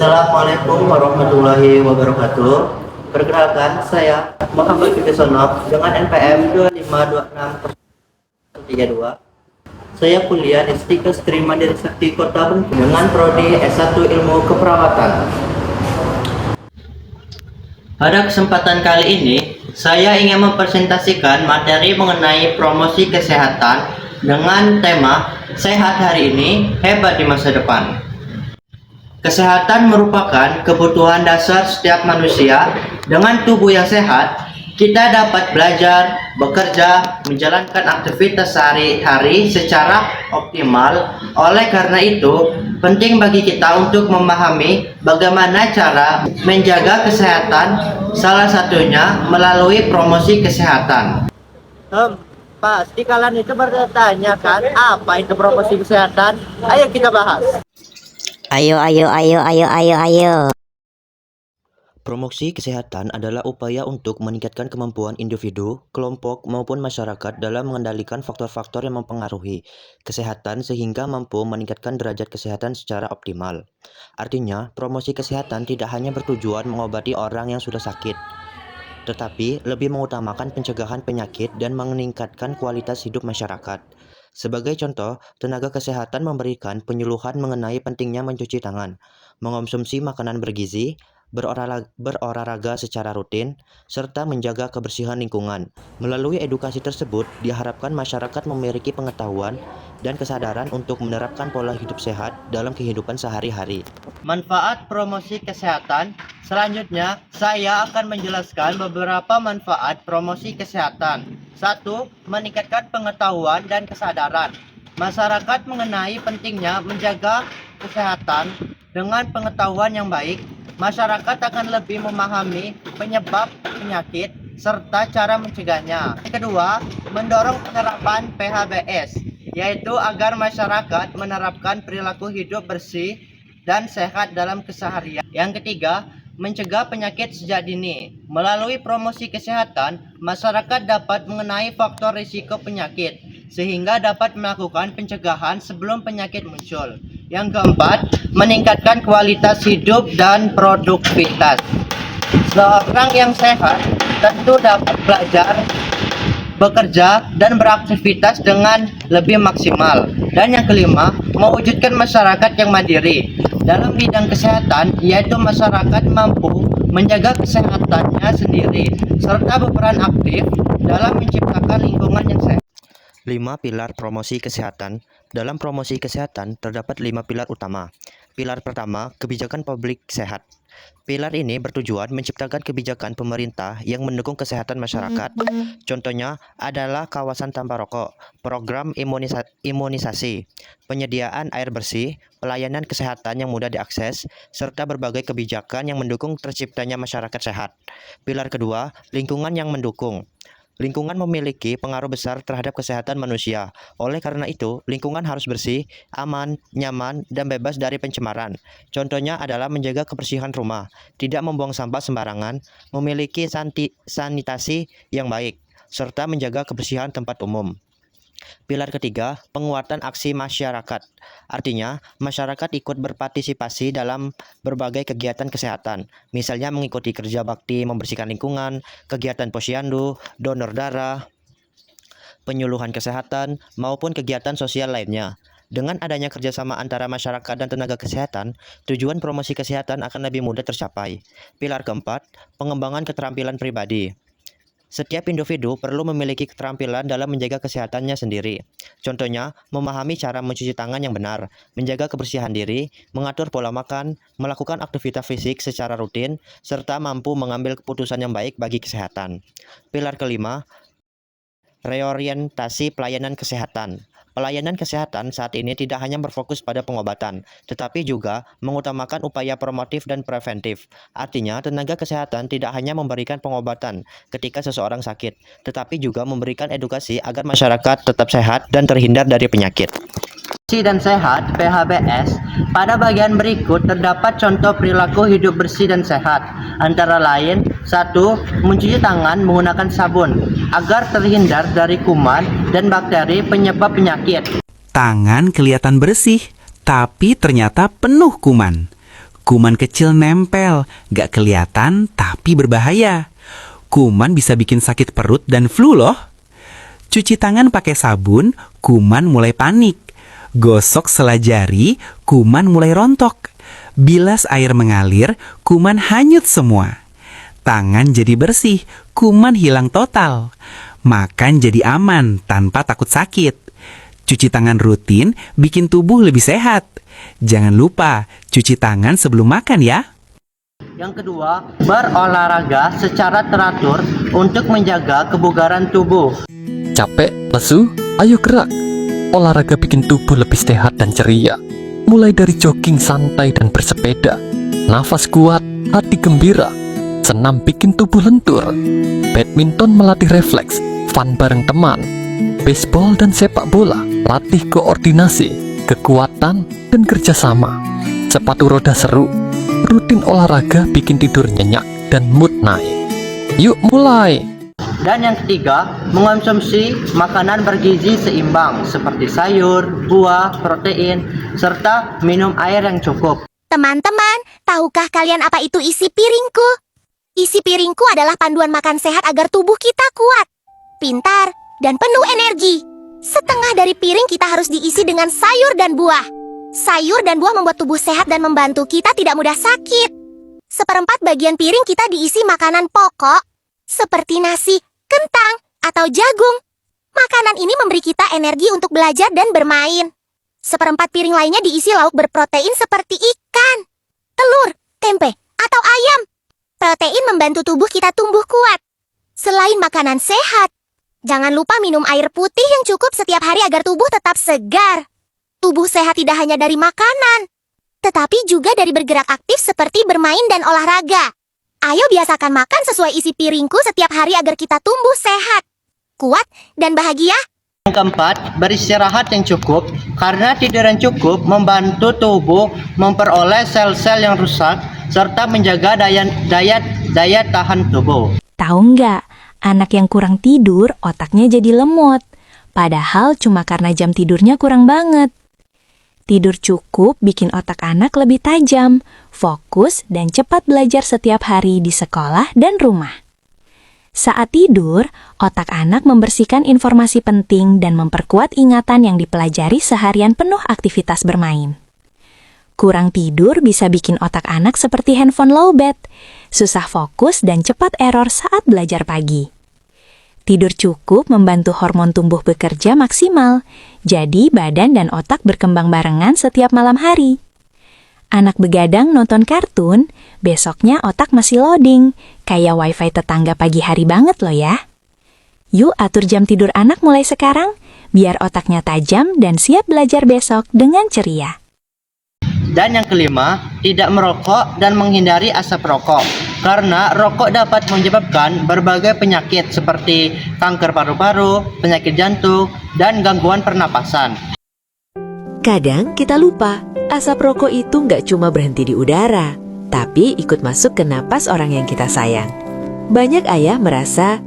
Assalamualaikum warahmatullahi wabarakatuh. Perkenalkan, saya Muhammad Fikri dengan NPM 252632. Saya kuliah di Stikes Terima Mandiri Sakti Kota Bengkulu dengan prodi S1 Ilmu Keperawatan. Pada kesempatan kali ini, saya ingin mempresentasikan materi mengenai promosi kesehatan dengan tema Sehat Hari Ini, Hebat di Masa Depan. Kesehatan merupakan kebutuhan dasar setiap manusia. Dengan tubuh yang sehat, kita dapat belajar, bekerja, menjalankan aktivitas sehari-hari secara optimal. Oleh karena itu, penting bagi kita untuk memahami bagaimana cara menjaga kesehatan, salah satunya melalui promosi kesehatan. Pasti kalian itu bertanya kan, apa itu promosi kesehatan? Ayo kita bahas. Ayo. Promosi kesehatan adalah upaya untuk meningkatkan kemampuan individu, kelompok, maupun masyarakat dalam mengendalikan faktor-faktor yang mempengaruhi kesehatan sehingga mampu meningkatkan derajat kesehatan secara optimal. Artinya, promosi kesehatan tidak hanya bertujuan mengobati orang yang sudah sakit, tetapi lebih mengutamakan pencegahan penyakit dan meningkatkan kualitas hidup masyarakat. Sebagai contoh, tenaga kesehatan memberikan penyuluhan mengenai pentingnya mencuci tangan, mengonsumsi makanan bergizi, berolahraga secara rutin, serta menjaga kebersihan lingkungan. Melalui edukasi tersebut, diharapkan masyarakat memiliki pengetahuan dan kesadaran untuk menerapkan pola hidup sehat dalam kehidupan sehari-hari. Manfaat promosi kesehatan. Selanjutnya, saya akan menjelaskan beberapa manfaat promosi kesehatan. 1. Meningkatkan pengetahuan dan kesadaran. Masyarakat mengenai pentingnya menjaga kesehatan. Dengan pengetahuan yang baik, masyarakat akan lebih memahami penyebab penyakit serta cara mencegahnya. Kedua, mendorong penerapan PHBS, yaitu agar masyarakat menerapkan perilaku hidup bersih dan sehat dalam keseharian. Yang ketiga, mencegah penyakit sejak dini. Melalui promosi kesehatan, masyarakat dapat mengenai faktor risiko penyakit, sehingga dapat melakukan pencegahan sebelum penyakit muncul. Yang keempat, meningkatkan kualitas hidup dan produktivitas. Seorang yang sehat tentu dapat belajar, bekerja, dan beraktivitas dengan lebih maksimal. Dan yang kelima, mewujudkan masyarakat yang mandiri. Dalam bidang kesehatan, yaitu masyarakat mampu menjaga kesehatannya sendiri, serta berperan aktif dalam menciptakan lingkungan yang sehat. 5 pilar promosi kesehatan. Dalam promosi kesehatan terdapat 5 pilar utama. Pilar pertama, kebijakan publik sehat. Pilar ini bertujuan menciptakan kebijakan pemerintah yang mendukung kesehatan masyarakat. Contohnya adalah kawasan tanpa rokok, program imunisasi, penyediaan air bersih, pelayanan kesehatan yang mudah diakses, serta berbagai kebijakan yang mendukung terciptanya masyarakat sehat. Pilar kedua, lingkungan yang mendukung. Lingkungan memiliki pengaruh besar terhadap kesehatan manusia. Oleh karena itu, lingkungan harus bersih, aman, nyaman, dan bebas dari pencemaran. Contohnya adalah menjaga kebersihan rumah, tidak membuang sampah sembarangan, memiliki sanitasi yang baik, serta menjaga kebersihan tempat umum. Pilar ketiga, penguatan aksi masyarakat. Artinya, masyarakat ikut berpartisipasi dalam berbagai kegiatan kesehatan. Misalnya mengikuti kerja bakti membersihkan lingkungan, kegiatan posyandu, donor darah, penyuluhan kesehatan, maupun kegiatan sosial lainnya. Dengan adanya kerjasama antara masyarakat dan tenaga kesehatan, tujuan promosi kesehatan akan lebih mudah tercapai. Pilar keempat, pengembangan keterampilan pribadi. Setiap individu perlu memiliki keterampilan dalam menjaga kesehatannya sendiri. Contohnya, memahami cara mencuci tangan yang benar, menjaga kebersihan diri, mengatur pola makan, melakukan aktivitas fisik secara rutin, serta mampu mengambil keputusan yang baik bagi kesehatan. Pilar kelima, reorientasi pelayanan kesehatan. Pelayanan kesehatan saat ini tidak hanya berfokus pada pengobatan, tetapi juga mengutamakan upaya promotif dan preventif. Artinya, tenaga kesehatan tidak hanya memberikan pengobatan ketika seseorang sakit, tetapi juga memberikan edukasi agar masyarakat tetap sehat dan terhindar dari penyakit. Bersih dan sehat (PHBS). Pada bagian berikut terdapat contoh perilaku hidup bersih dan sehat, antara lain 1. Mencuci tangan menggunakan sabun agar terhindar dari kuman dan bakteri penyebab penyakit. Tangan kelihatan bersih, tapi ternyata penuh kuman. Kuman kecil nempel, gak kelihatan tapi berbahaya. Kuman bisa bikin sakit perut dan flu loh. Cuci tangan pakai sabun, kuman mulai panik. Gosok sela jari, kuman mulai rontok. Bilas air mengalir, kuman hanyut semua. Tangan jadi bersih, kuman hilang total. Makan jadi aman tanpa takut sakit. Cuci tangan rutin bikin tubuh lebih sehat. Jangan lupa cuci tangan sebelum makan ya. Yang kedua, berolahraga secara teratur untuk menjaga kebugaran tubuh. Capek, lesu, ayo gerak. Olahraga bikin tubuh lebih sehat dan ceria. Mulai dari jogging santai dan bersepeda, nafas kuat, hati gembira. Senam bikin tubuh lentur. Badminton melatih refleks, fun bareng teman. Baseball dan sepak bola latih koordinasi, kekuatan, dan kerjasama. Sepatu roda seru. Rutin olahraga bikin tidur nyenyak dan mood naik. Yuk mulai! Dan yang ketiga, mengonsumsi makanan bergizi seimbang seperti sayur, buah, protein, serta minum air yang cukup. Teman-teman, tahukah kalian apa itu isi piringku? Isi piringku adalah panduan makan sehat agar tubuh kita kuat, pintar, dan penuh energi. Setengah dari piring kita harus diisi dengan sayur dan buah. Sayur dan buah membuat tubuh sehat dan membantu kita tidak mudah sakit. Seperempat bagian piring kita diisi makanan pokok, seperti nasi, kentang, atau jagung. Makanan ini memberi kita energi untuk belajar dan bermain. Seperempat piring lainnya diisi lauk berprotein seperti ikan, telur, tempe, atau ayam. Protein membantu tubuh kita tumbuh kuat. Selain makanan sehat, jangan lupa minum air putih yang cukup setiap hari agar tubuh tetap segar. Tubuh sehat tidak hanya dari makanan, tetapi juga dari bergerak aktif seperti bermain dan olahraga. Ayo biasakan makan sesuai isi piringku setiap hari agar kita tumbuh sehat, kuat, dan bahagia. Yang keempat, beristirahat yang cukup karena tidur yang cukup membantu tubuh memperoleh sel-sel yang rusak serta menjaga daya tahan tubuh. Tahu nggak, anak yang kurang tidur otaknya jadi lemot. Padahal cuma karena jam tidurnya kurang banget. Tidur cukup bikin otak anak lebih tajam, fokus, dan cepat belajar setiap hari di sekolah dan rumah. Saat tidur, otak anak membersihkan informasi penting dan memperkuat ingatan yang dipelajari seharian penuh aktivitas bermain. Kurang tidur bisa bikin otak anak seperti handphone lowbat, susah fokus dan cepat error saat belajar pagi. Tidur cukup membantu hormon tumbuh bekerja maksimal, jadi badan dan otak berkembang barengan setiap malam hari. Anak begadang nonton kartun, besoknya otak masih loading, kayak wifi tetangga pagi hari banget loh ya. Yuk atur jam tidur anak mulai sekarang, biar otaknya tajam dan siap belajar besok dengan ceria. Dan yang kelima, tidak merokok dan menghindari asap rokok. Karena rokok dapat menyebabkan berbagai penyakit seperti kanker paru-paru, penyakit jantung, dan gangguan pernapasan. Kadang kita lupa, asap rokok itu nggak cuma berhenti di udara, tapi ikut masuk ke napas orang yang kita sayang. Banyak ayah merasa,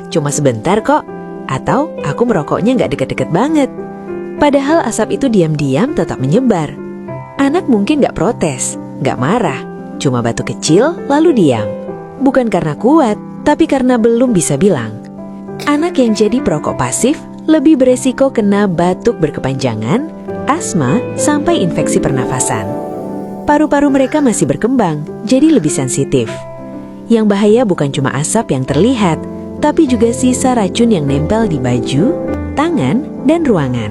cuma sebentar kok, atau aku merokoknya nggak deket-deket banget. Padahal asap itu diam-diam tetap menyebar. Anak mungkin nggak protes, nggak marah, cuma batuk kecil lalu diam. Bukan karena kuat, tapi karena belum bisa bilang. Anak yang jadi perokok pasif lebih beresiko kena batuk berkepanjangan, asma, sampai infeksi pernafasan. Paru-paru mereka masih berkembang, jadi lebih sensitif. Yang bahaya bukan cuma asap yang terlihat, tapi juga sisa racun yang nempel di baju, tangan, dan ruangan.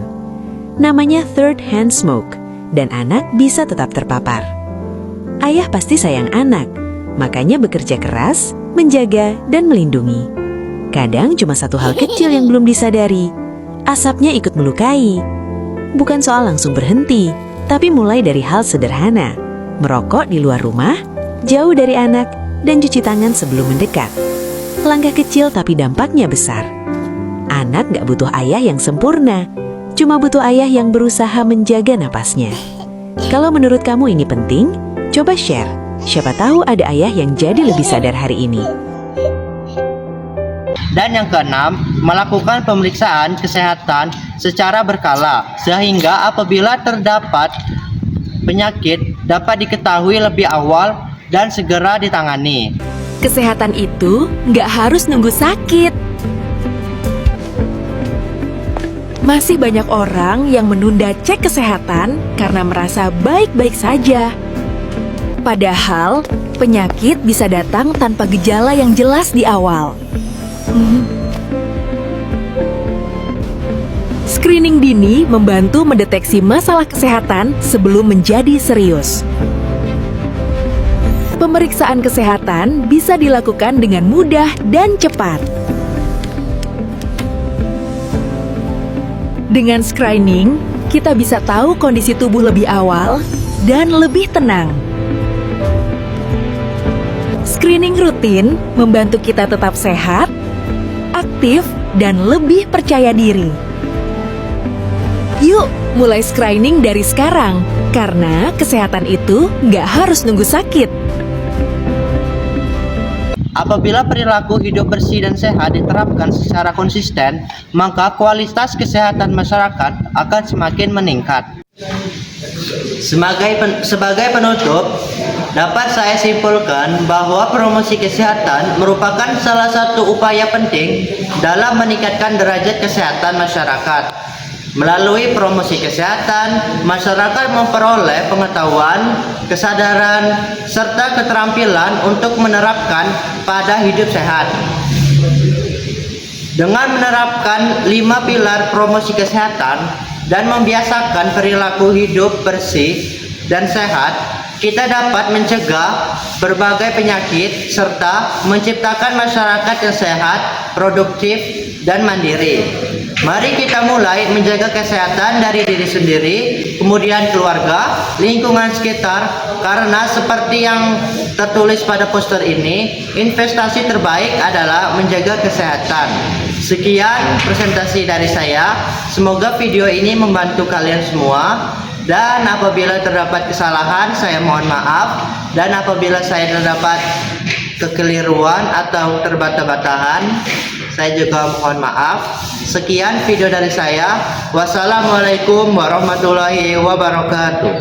Namanya third hand smoke, dan anak bisa tetap terpapar. Ayah pasti sayang anak, makanya bekerja keras, menjaga, dan melindungi. Kadang cuma satu hal kecil yang belum disadari, asapnya ikut melukai. Bukan soal langsung berhenti, tapi mulai dari hal sederhana. Merokok di luar rumah, jauh dari anak, dan cuci tangan sebelum mendekat. Langkah kecil tapi dampaknya besar. Anak gak butuh ayah yang sempurna, cuma butuh ayah yang berusaha menjaga napasnya. Kalau menurut kamu ini penting, coba share. Siapa tahu ada ayah yang jadi lebih sadar hari ini. Dan yang keenam, melakukan pemeriksaan kesehatan secara berkala, sehingga apabila terdapat penyakit dapat diketahui lebih awal dan segera ditangani. Kesehatan itu nggak harus nunggu sakit. Masih banyak orang yang menunda cek kesehatan karena merasa baik-baik saja. Padahal, penyakit bisa datang tanpa gejala yang jelas di awal. Screening dini membantu mendeteksi masalah kesehatan sebelum menjadi serius. Pemeriksaan kesehatan bisa dilakukan dengan mudah dan cepat. Dengan screening, kita bisa tahu kondisi tubuh lebih awal dan lebih tenang. Screening rutin membantu kita tetap sehat, aktif, dan lebih percaya diri. Yuk, mulai screening dari sekarang, karena kesehatan itu nggak harus nunggu sakit. Apabila perilaku hidup bersih dan sehat diterapkan secara konsisten, maka kualitas kesehatan masyarakat akan semakin meningkat. Sebagai penutup, dapat saya simpulkan bahwa promosi kesehatan merupakan salah satu upaya penting dalam meningkatkan derajat kesehatan masyarakat. Melalui promosi kesehatan, masyarakat memperoleh pengetahuan, kesadaran, serta keterampilan untuk menerapkan pada hidup sehat. Dengan menerapkan 5 pilar promosi kesehatan dan membiasakan perilaku hidup bersih dan sehat, kita dapat mencegah berbagai penyakit serta menciptakan masyarakat yang sehat, produktif, dan mandiri. Mari kita mulai menjaga kesehatan dari diri sendiri, kemudian keluarga, lingkungan sekitar, karena seperti yang tertulis pada poster ini, investasi terbaik adalah menjaga kesehatan. Sekian presentasi dari saya, semoga video ini membantu kalian semua, dan apabila terdapat kesalahan saya mohon maaf, dan apabila saya terdapat kekeliruan atau terbata-batahan, saya juga mohon maaf. Sekian video dari saya. Wassalamualaikum warahmatullahi wabarakatuh.